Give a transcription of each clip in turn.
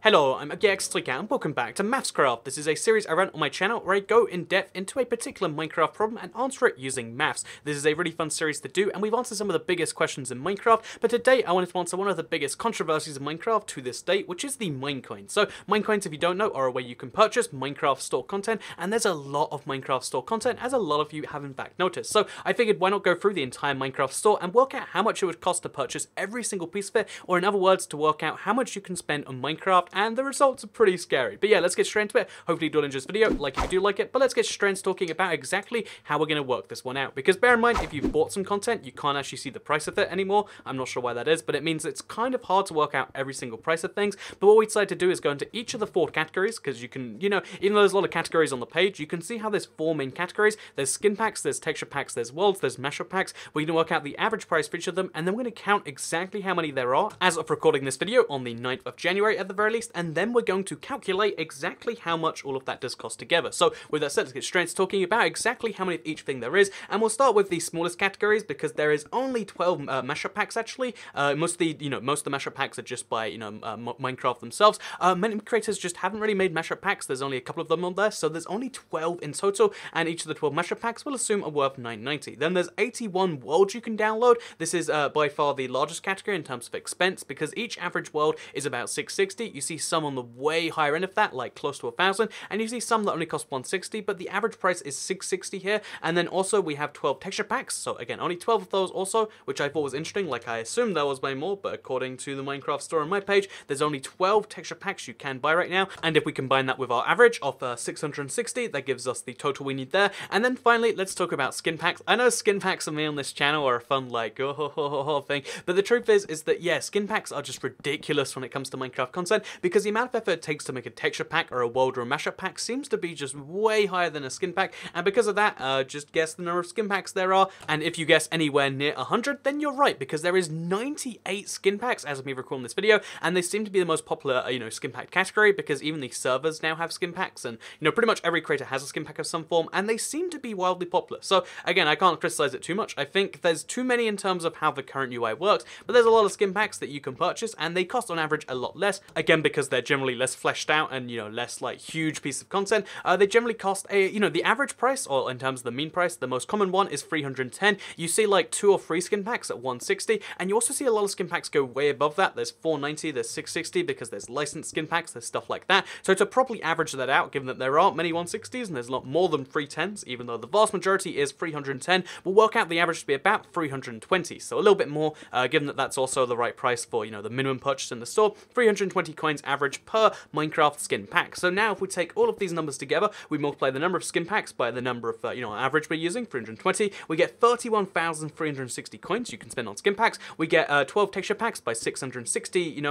Hello, I'm Elgato and welcome back to Mathscraft. This is a series I run on my channel where I go in depth into a particular Minecraft problem and answer it using maths. This is a really fun series to do, and we've answered some of the biggest questions in Minecraft, but today I wanted to answer one of the biggest controversies in Minecraft to this date, which is the minecoins. So minecoins, if you don't know, are a way you can purchase Minecraft store content, and there's a lot of Minecraft store content, as a lot of you have in fact noticed. So I figured why not go through the entire Minecraft store and work out how much it would cost to purchase every single piece of it, or in other words, to work out how much you can spend on Minecraft, and the results are pretty scary. But yeah, let's get straight into it. Hopefully you do enjoy this video, like if you do like it, but let's get straight into talking about exactly how we're going to work this one out. Because bear in mind, if you've bought some content, you can't actually see the price of it anymore. I'm not sure why that is, but it means it's kind of hard to work out every single price of things. But what we decided to do is go into each of the 4 categories, because you can, even though there's a lot of categories on the page, you can see how there's 4 main categories. There's skin packs, there's texture packs, there's worlds, there's mashup packs. We're going to work out the average price for each of them, and then we're going to count exactly how many there are as of recording this video on the 9th of January at the very least, and then we're going to calculate exactly how much all of that does cost together. So with that said, let's get straight into talking about exactly how many of each thing there is, and we'll start with the smallest categories because there is only 12 mashup packs actually. Most of the mashup packs are just by Minecraft themselves. Many creators just haven't really made mashup packs. There's only a couple of them on there, so there's only 12 in total, and each of the 12 mashup packs we'll assume are worth $9.90. Then there's 81 worlds you can download. This is by far the largest category in terms of expense because each average world is about $660. You see some on the way higher end of that, like close to 1,000, and you see some that only cost $160, but the average price is $660 here. And then also we have 12 texture packs, so again only 12 of those also, which I thought was interesting. Like I assumed there was way more, but according to the Minecraft store on my page, there's only 12 texture packs you can buy right now. And if we combine that with our average of 660, that gives us the total we need there. And then finally, let's talk about skin packs. I know skin packs on me on this channel are a fun like thing, but the truth is that yeah, skin packs are just ridiculous when it comes to Minecraft content because the amount of effort it takes to make a texture pack or a world or a mashup pack seems to be just way higher than a skin pack, and because of that, just guess the number of skin packs there are, and if you guess anywhere near 100, then you're right, because there is 98 skin packs as of me recording this video, and they seem to be the most popular, skin pack category, because even the servers now have skin packs, and, pretty much every creator has a skin pack of some form, and they seem to be wildly popular. So, again, I can't criticize it too much. I think there's too many in terms of how the current UI works, but there's a lot of skin packs that you can purchase, and they cost on average a lot less, again, because they're generally less fleshed out and, less like huge piece of content. They generally cost the average price, or in terms of the mean price, the most common one is 310. You see like 2 or 3 skin packs at 160, and you also see a lot of skin packs go way above that. There's 490, there's 660 because there's licensed skin packs, there's stuff like that. So to properly average that out, given that there aren't many 160s and there's a lot more than 310s, even though the vast majority is 310, we'll work out the average to be about 320. So a little bit more, given that that's also the right price for the minimum purchase in the store. 320 coins average per Minecraft skin pack. So now if we take all of these numbers together, we multiply the number of skin packs by the number of average we're using, 320, we get 31,360 coins you can spend on skin packs. We get 12 texture packs by 660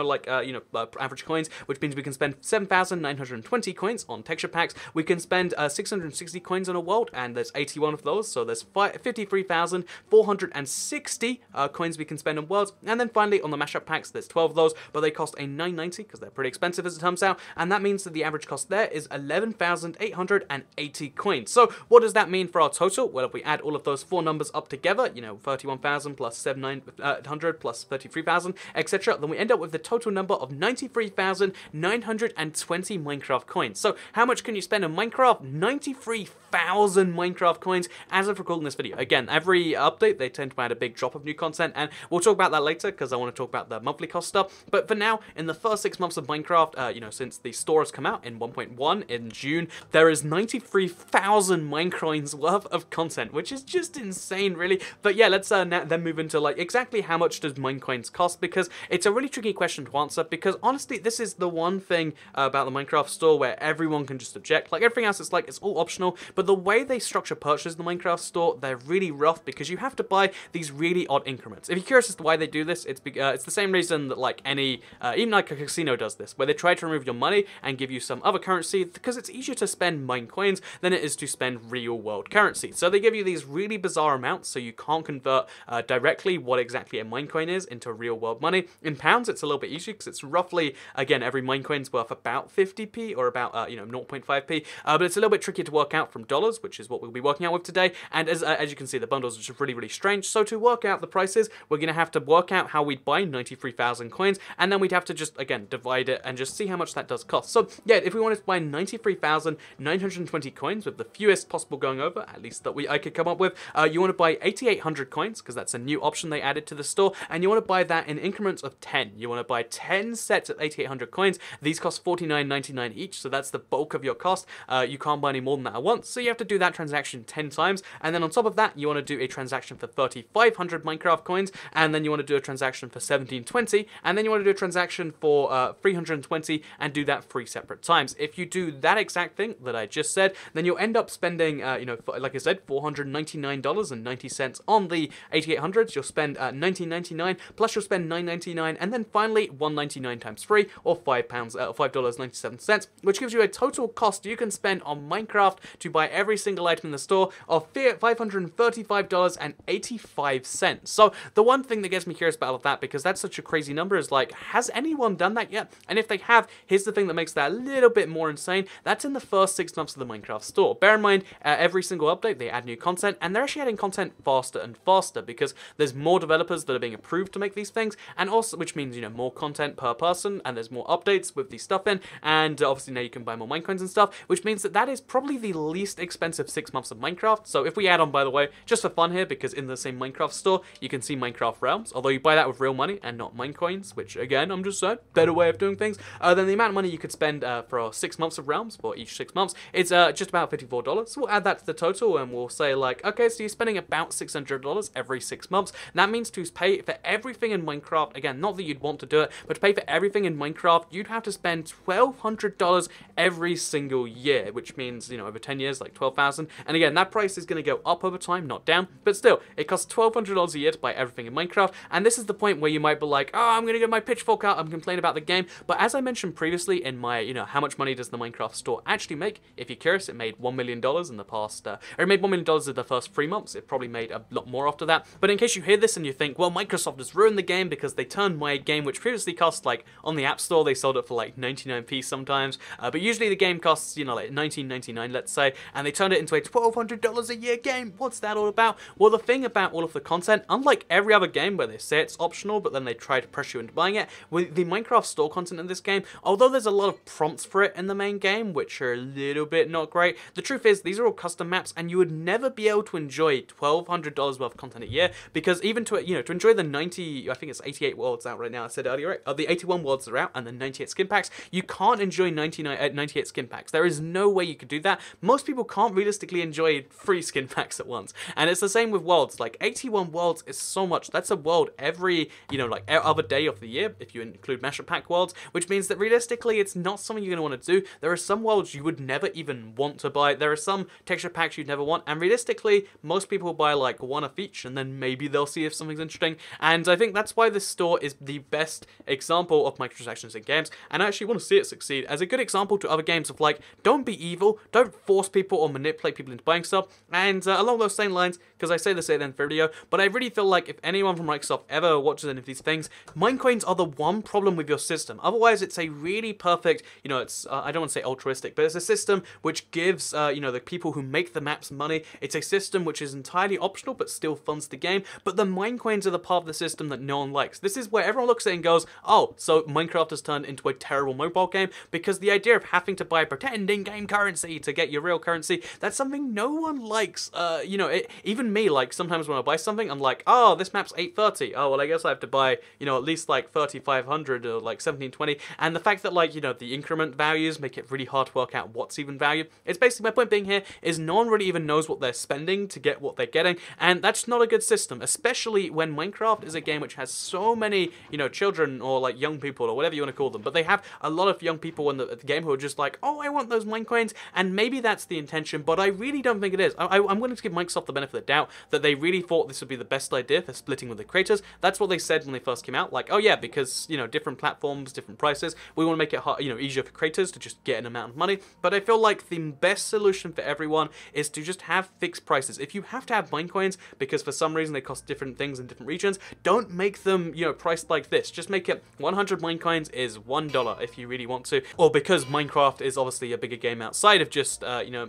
average coins, which means we can spend 7,920 coins on texture packs. We can spend 660 coins on a world, and there's 81 of those, so there's 53,460 coins we can spend on worlds. And then finally on the mashup packs, there's 12 of those, but they cost a $9.90 because they're pretty expensive as it turns out, and that means that the average cost there is 11,880 coins. So what does that mean for our total? Well, if we add all of those 4 numbers up together, 31,000 plus 7,900 plus 33,000, etc., then we end up with the total number of 93,920 Minecraft coins. So how much can you spend on Minecraft? 93,000 Minecraft coins as of recording this video. Again, every update they tend to add a big drop of new content, and we'll talk about that later because I want to talk about the monthly cost stuff. But for now, in the first 6 months of Minecraft, since the store has come out in 1.1 in June, there is 93,000 Minecoins worth of content, which is just insane, really. But yeah, let's then move into like exactly how much does Minecoins cost, because it's a really tricky question to answer, because honestly, this is the one thing about the Minecraft store where everyone can just object. Like everything else, it's like it's all optional, but the way they structure purchases in the Minecraft store, they're really rough because you have to buy these really odd increments. If you're curious as to why they do this, it's the same reason that like even like a casino does this, where they try to remove your money and give you some other currency, because it's easier to spend Minecoins than it is to spend real world currency. So they give you these really bizarre amounts, so you can't convert directly what exactly a Minecoin is into real world money. In pounds, it's a little bit easier because it's roughly, again, every Minecoin's worth about 50p or about 0.5p, but it's a little bit tricky to work out from dollars, which is what we'll be working out with today. And as you can see, the bundles are just really strange. So to work out the prices, we're going to have to work out how we'd buy 93,000 coins, and then we'd have to just again divide divide it and just see how much that does cost. So yeah, if we wanted to buy 93,920 coins with the fewest possible going over, at least that I could come up with, you want to buy 8,800 coins, because that's a new option they added to the store, and you want to buy that in increments of 10. You want to buy 10 sets of 8,800 coins. These cost $49.99 each, so that's the bulk of your cost. You can't buy any more than that at once, so you have to do that transaction 10 times, and then on top of that, you want to do a transaction for 3,500 Minecraft coins, and then you want to do a transaction for 1,720, and then you want to do a transaction for 320, and do that 3 separate times. If you do that exact thing that I just said, then you'll end up spending, like I said, $499.90 on the 8,800s. You'll spend $19.99, plus you'll spend $9.99, and then finally $1.99 times 3, or $5.97, which gives you a total cost you can spend on Minecraft to buy every single item in the store of $535.85. So the one thing that gets me curious about all of that, because that's such a crazy number, is like, has anyone done that yet? And if they have, here's the thing that makes that a little bit more insane. That's in the first 6 months of the Minecraft store. Bear in mind, every single update they add new content, and they're actually adding content faster and faster because there's more developers that are being approved to make these things, and also, which means, you know, more content per person, and there's more updates with these stuff in, and obviously now you can buy more Minecoins and stuff, which means that that is probably the least expensive 6 months of Minecraft. So if we add on, by the way, just for fun here, because in the same Minecraft store, you can see Minecraft Realms, although you buy that with real money and not Minecoins, which again, I'm just saying, better way of doing things, then the amount of money you could spend for 6 months of Realms, for each 6 months, it's just about $54. So we'll add that to the total, and we'll say like, okay, so you're spending about $600 every 6 months. And that means to pay for everything in Minecraft, again, not that you'd want to do it, but to pay for everything in Minecraft, you'd have to spend $1,200 every single year, which means, you know, over 10 years, like $12,000. And again, that price is going to go up over time, not down, but still, it costs $1,200 a year to buy everything in Minecraft. And this is the point where you might be like, oh, I'm going to get my pitchfork out, I'm complaining about the game. But as I mentioned previously in my, you know, how much money does the Minecraft store actually make? If you're curious, it made $1 million in the past, or it made $1 million in the first 3 months. It probably made a lot more after that. But in case you hear this and you think, well, Microsoft has ruined the game because they turned my game, which previously cost, like, on the App Store, they sold it for like 99p sometimes, but usually the game costs, you know, like $19.99, let's say, and they turned it into a $1,200 a year game. What's that all about? Well, the thing about all of the content, unlike every other game where they say it's optional, but then they try to pressure you into buying it, with the Minecraft store content in this game, although there's a lot of prompts for it in the main game, which are a little bit not great, the truth is these are all custom maps, and you would never be able to enjoy $1,200 worth of content a year, because even to, you know, to enjoy the 90, I think it's 88 worlds out right now, I said earlier, right? Of the 81 worlds that are out, and the 98 skin packs, you can't enjoy 98 skin packs. There is no way you could do that. Most people can't realistically enjoy 3 skin packs at once, and it's the same with worlds. Like, 81 worlds is so much. That's a world every, you know, like, other day of the year, if you include Mashup Pack worlds, which means that realistically, it's not something you're going to want to do. There are some worlds you would never even want to buy. There are some texture packs you'd never want, and realistically, most people buy like 1 of each, and then maybe they'll see if something's interesting, and I think that's why this store is the best example of microtransactions in games, and I actually want to see it succeed as a good example to other games of like, don't be evil, don't force people or manipulate people into buying stuff, and along those same lines, because I say this at the end of the video, but I really feel like if anyone from Microsoft ever watches any of these things, Minecoins are the one problem with your system. Otherwise, it's a really perfect, you know, it's, I don't want to say altruistic, but it's a system which gives, you know, the people who make the maps money. It's a system which is entirely optional, but still funds the game, but the Minecoins are the part of the system that no one likes. This is where everyone looks at it and goes, oh, so Minecraft has turned into a terrible mobile game, because the idea of having to buy pretend in-game currency to get your real currency, that's something no one likes. You know, even me, like, sometimes when I buy something, I'm like, oh, this map's 830. Oh, well, I guess I have to buy, you know, at least like 3,500 or like 1,720. And the fact that, like, you know, the increment values make it really hard to work out what's even value. It's basically, my point being here is no one really even knows what they're spending to get what they're getting, and that's not a good system, especially when Minecraft is a game which has so many, you know, children or like young people or whatever you want to call them, but they have a lot of young people in the game who are just like, oh, I want those Minecoins, and maybe that's the intention, but I really don't think it is. I'm willing to give Microsoft the benefit of the doubt that they really thought this would be the best idea for splitting with the creators. That's what they said when they first came out, like, oh yeah, because, you know, different platforms, different prices, we want to make it hard, you know, easier for creators to just get an amount of money. But I feel like the best solution for everyone is to just have fixed prices. If you have to have Minecoins because for some reason they cost different things in different regions, don't make them, you know, priced like this. Just make it 100 Minecoins is $1 if you really want to, or because Minecraft is obviously a bigger game outside of just you know,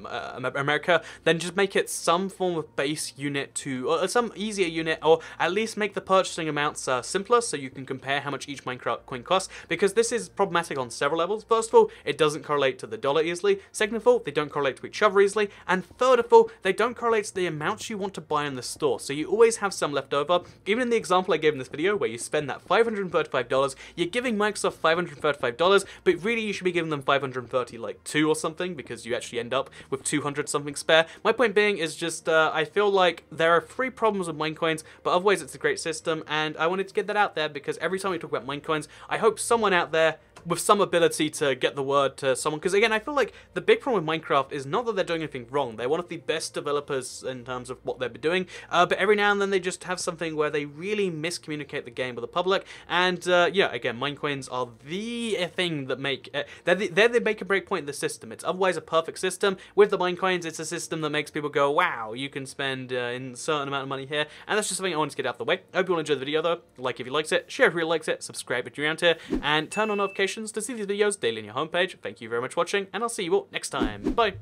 America, then just make it some form of base unit to, or some easier unit, or at least make the purchasing amounts simpler so you can compare how much each Minecraft coin costs, because because this is problematic on several levels. First of all, it doesn't correlate to the dollar easily. Second of all, they don't correlate to each other easily. And third of all, they don't correlate to the amounts you want to buy in the store. So you always have some left over. Even in the example I gave in this video where you spend that $535, you're giving Microsoft $535, but really you should be giving them $532 or something, because you actually end up with 200 something spare. My point being is just, I feel like there are 3 problems with Minecoins, but otherwise it's a great system, and I wanted to get that out there because every time we talk about Minecoins, I hope someone out there with some ability to get the word to someone, because again, I feel like the big problem with Minecraft is not that they're doing anything wrong. They're one of the best developers in terms of what they're doing, but every now and then they just have something where they really miscommunicate the game with the public, and yeah, again, Minecoins are the thing that make, they're the make or break point in the system. It's otherwise a perfect system. With the Minecoins, it's a system that makes people go, wow, you can spend in a certain amount of money here, and that's just something I wanted to get out of the way. I hope you all enjoyed the video though. Like if you liked it, share if you really liked it, subscribe if you're around here, and turn on notifications to see these videos daily on your homepage. Thank you very much for watching, and I'll see you all next time. Bye!